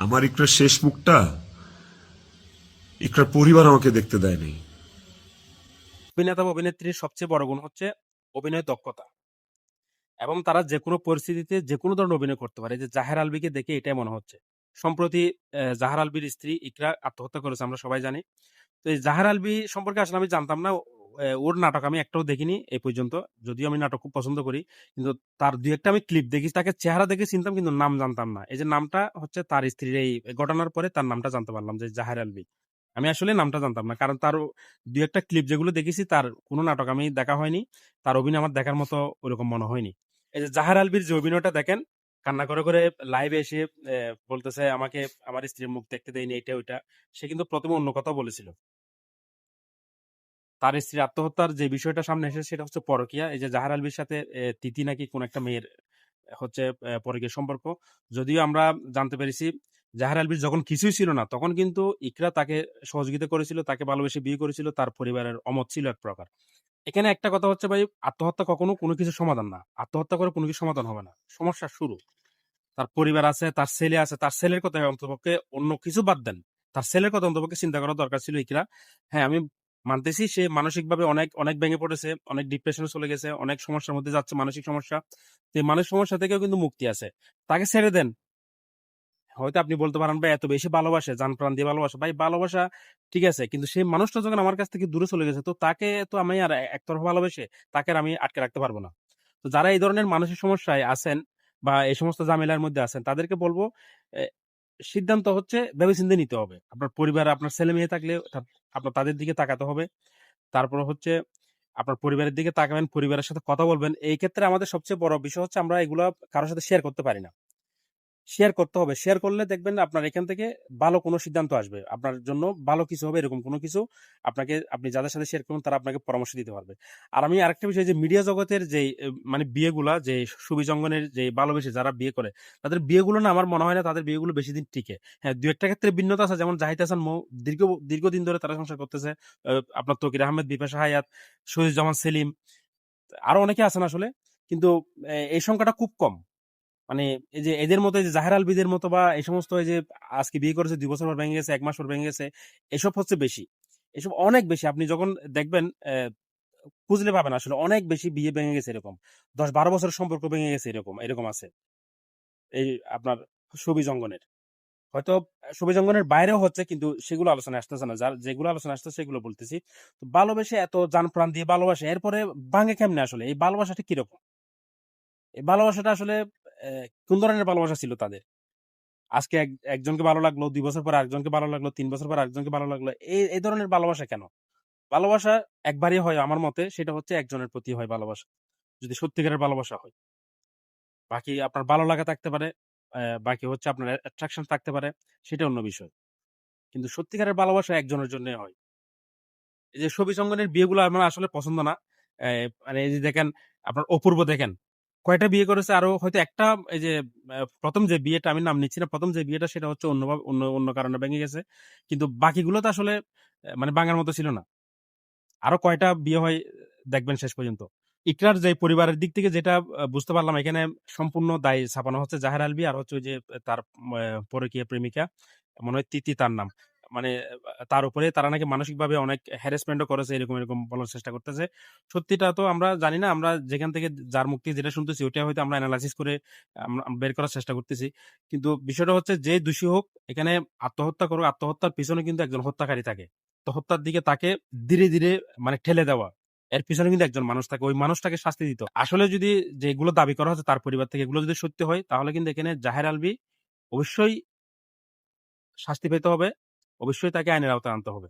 আমার ইকরার শেষ মুখটা ইকরার পরিবার আমাকে দেখতে দেয়নি। অভিনেতা বা অভিনেত্রীর সবচেয়ে বড় গুণ হচ্ছে অভিনয় দক্ষতা এবং তারা যে কোনো পরিস্থিতিতে যে কোনো ধরনের অভিনয় করতে পারে। এই যে জাহের আলভিকে দেখে এটাই মনে হচ্ছে। সম্প্রতি জাহার আলভির স্ত্রী ইকরা আত্মহত্যা করেছে, আমরা সবাই জানি। তো এই জাহার আলভি সম্পর্কে আসলে আমি জানতাম না। ওর নাটক আমি একটাও দেখিনি এই পর্যন্ত। যদিও আমি নাটক খুব পছন্দ করি, কিন্তু তার দুই একটা আমি ক্লিপ দেখি, তাকে চেহারা দেখে চিনতাম কিন্তু নাম জানতাম না। এই যে নামটা হচ্ছে তার স্ত্রীর, এই ঘটনার পরে তার নামটা জানতে পারলাম যে জাহের আলভি। আমি আসলে নামটা জানতাম না, কারণ তার দুই একটা ক্লিপ যেগুলো দেখেছি, তার কোনো নাটক আমি দেখা হয়নি। তার অভিনয় আমার দেখার মতো ওরকম মনে হয়নি। এই যে জাহার আলভির যে অভিনয়টা দেখেন, কান্না করে করে লাইভে এসে বলতেছে আমাকে আমার স্ত্রীর মুখ দেখতে দেয়নি, এটা ওইটা। সে কিন্তু প্রথমে অন্য কথা বলেছিল। তার স্ত্রীর আত্মহত্যার যে বিষয়টা সামনে এসেছে সেটা হচ্ছে পরকীয়া। এই যে জাহার আলভির সাথে তিথি নাকি কোন একটা মেয়ের হচ্ছে পরকীয়া সম্পর্ক। যদিও আমরা জানতে পেরেছি জাহার আলভির যখন কিছুই ছিল না, তখন কিন্তু ইকরা তাকে সহযোগিতা করেছিল, তাকে ভালোবেসে বিয়ে করেছিল, তার পরিবারের অমত ছিল এক প্রকার। এখানে একটা কথা হচ্ছে ভাই, আত্মহত্যা কখনো কোনো কিছুর সমাধান না। আত্মহত্যা করে কোনো কিছু সমাধান হবে না। সমস্যার শুরু। তার পরিবার আছে, তার ছেলে আছে, তার ছেলের কথা অন্ততপক্ষে অন্য কিছু বাদ দেন। তার ছেলের কথা অন্ততপক্ষে চিন্তা করা দরকার ছিল ইকরা। হ্যাঁ, আমি মানতেছি সে মানসিকভাবে অনেক অনেক ভেঙে পড়েছে, অনেক ডিপ্রেশনে চলে গেছে, অনেক সমস্যার মধ্যে যাচ্ছে, মানসিক সমস্যা। তো এই মানসিক সমস্যা থেকেও কিন্তু মুক্তি আছে। তাকে ছেড়ে দেন। হয়তো আপনি বলতে পারেন ভাই এত বেশি ভালোবাসে, জান প্রাণ দিয়ে ভালোবাসে। ভাই ভালোবাসা ঠিক আছে, কিন্তু সেই মানুষটা যখন আমার কাছ থেকে দূরে চলে গেছে, তো তাকে তো আমি আর একতরফা ভালোবেসে তাকে আর আমি আটকে রাখতে পারবো না। তো যারা এই ধরনের মানসিক সমস্যায় আছেন বা এই সমস্ত ঝামেলার মধ্যে আছেন, তাদেরকে বলবো এ, সিদ্ধান্ত হচ্ছে ভেবেচিন্তে নিতে হবে। আপনার পরিবারে আপনার ছেলে মেয়ে থাকলে আপনার তাদের দিকে তাকাতে হবে। তারপর হচ্ছে আপনার পরিবারের দিকে তাকাবেন, পরিবারের সাথে কথা বলবেন। এই ক্ষেত্রে আমাদের সবচেয়ে বড় বিষয় হচ্ছে আমরা এগুলা কারোর সাথে শেয়ার করতে পারি না। শেয়ার করতে হবে। শেয়ার করলে দেখবেন আপনার এখান থেকে ভালো কোনো সিদ্ধান্ত আসবে। আপনার জন্য ভালো কিছু হবে, এরকম কোনো কিছু আপনি যাদের সাথে শেয়ার করবেন তারা আপনাকে পরামর্শ দিতে পারবে। আর আমি আরেকটা বিষয়, যে মিডিয়া জগতের যেই মানে বিয়েগুলা, যে সুবিজঙ্গনের যে ভালোবেসে যারা বিয়ে করে, তাদের বিয়েগুলো না আমার মনে হয় না তাদের বিয়েগুলো বেশি দিন টিকে। হ্যাঁ, ২-১ টা ক্ষেত্রে ভিন্নতা আছে। যেমন জাহিদ হাসান মৌ দীর্ঘদিন ধরে তারা সংসার করতেছে। আপনার তৌকির আহমেদ, বিপাশা হায়াত, শহীদুজ্জামান সেলিম, আরো অনেকে আছেন আসলে। কিন্তু এই সংখ্যাটা খুব কম। মানে এই যে এদের মতো, এই যে জাহের আলভিদের মতো বা এই সমস্ত, এই যে আজকে বিয়ে করেছে ২ বছর পর ভেঙে গেছে, ১ মাস পর ভেঙে গেছে, এসব হচ্ছে বেশি। এসব অনেক বেশি। আপনি যখন দেখবেন খুঁজলে পাবেন আসলে অনেক বেশি বিয়ে ভেঙে গেছে এরকম। ১০-১২ বছরের সম্পর্ক ভেঙে গেছে এরকম, এরকম আছে। এই আপনার সবিজঙ্গনের। হয়তো সবিজঙ্গনের বাইরেও হচ্ছে, কিন্তু সেগুলো আলোচনায় আসতেছে না। যেগুলো আলোচনায় আসতেছে সেগুলো বলতেছি। তো ভালোবেসে এত জান প্রাণ দিয়ে ভালোবাসে, এরপরে ভাঙে কেমনে আসলে? এই ভালোবাসাটা কিরকম? এই ভালোবাসাটা আসলে কোন ধরনের ভালোবাসা ছিল তাদের? আজকে একজনকে ভালো লাগলো, ২ বছর পর আরেকজনকে ভালো লাগলো, ৩ বছর পর আরেকজনকে ভালো লাগলো। এই ধরনের ভালোবাসা কেন? ভালোবাসা একবারই হয় আমার মতে, সেটা হচ্ছে একজনের প্রতি হয় ভালোবাসা। যদি সত্যিকারের ভালোবাসা হয়। বাকি আপনার ভালো লাগা থাকতে পারে, বাকি হচ্ছে আপনার অ্যাট্রাকশন থাকতে পারে, সেটা অন্য বিষয়। কিন্তু সত্যিকারের ভালোবাসা একজনের জন্যই হয়। এই যে সবিসঙ্গনের বিয়েগুলো আমার আসলে পছন্দ না। মানে এই যে দেখেন, আপনার অপূর্ব দেখেন, কয়টা বিয়ে করেছে, আরো হয়তো একটা, এই যে ১ম যে বিয়েটা, আমি নাম নিচ্ছি না, ১ম যে বিয়েটা সেটা হচ্ছে অন্য কারণে ভেঙে গেছে। কিন্তু বাকিগুলো তো আসলে মানে ভাঙার মতো ছিল না। আরো কয়টা বিয়ে হয় দেখবেন শেষ পর্যন্ত। ইকরার যে পরিবারের দিক থেকে যেটা বুঝতে পারলাম, এখানে সম্পূর্ণ দায় চাপানো হচ্ছে জাহের আলভী আর হচ্ছে ওই যে তার পরকীয়া প্রেমিকা, মনে হয় তিথি তার নাম। মানে তার উপরে তারা নাকি মানসিকভাবে অনেক হ্যারাসমেন্টও করেছে, এরকম বলার চেষ্টা করতেছে। সত্যিটা তো আমরা জানি না। আমরা যেখান থেকে যার মুখ থেকে যেটা শুনতেছি ওইটা হয়তো আমরা এনালাইসিস করে আমরা বের করার চেষ্টা করতেছি। কিন্তু বিষয়টা হচ্ছে যে দোষী হোক, এখানে আত্মহত্যা করুক, আত্মহত্যার পিছনে কিন্তু একজন হত্যাকারী থাকে। আত্মহত্যার দিকে তাকে ধীরে, ধীরে মানে ঠেলে দেওয়া। এর পিছনে কিন্তু একজন মানুষ থাকে। ওই মানুষটাকে শাস্তি দিত। আসলে যদি যেগুলো দাবি করা হচ্ছে তার পরিবার থেকে, এগুলো যদি সত্যি হয়, তাহলে কিন্তু এখানে জাহের আলভী অবশ্যই শাস্তি পেতে হবে। অবশ্যই তাকে আইনের আওতায় আনতে হবে।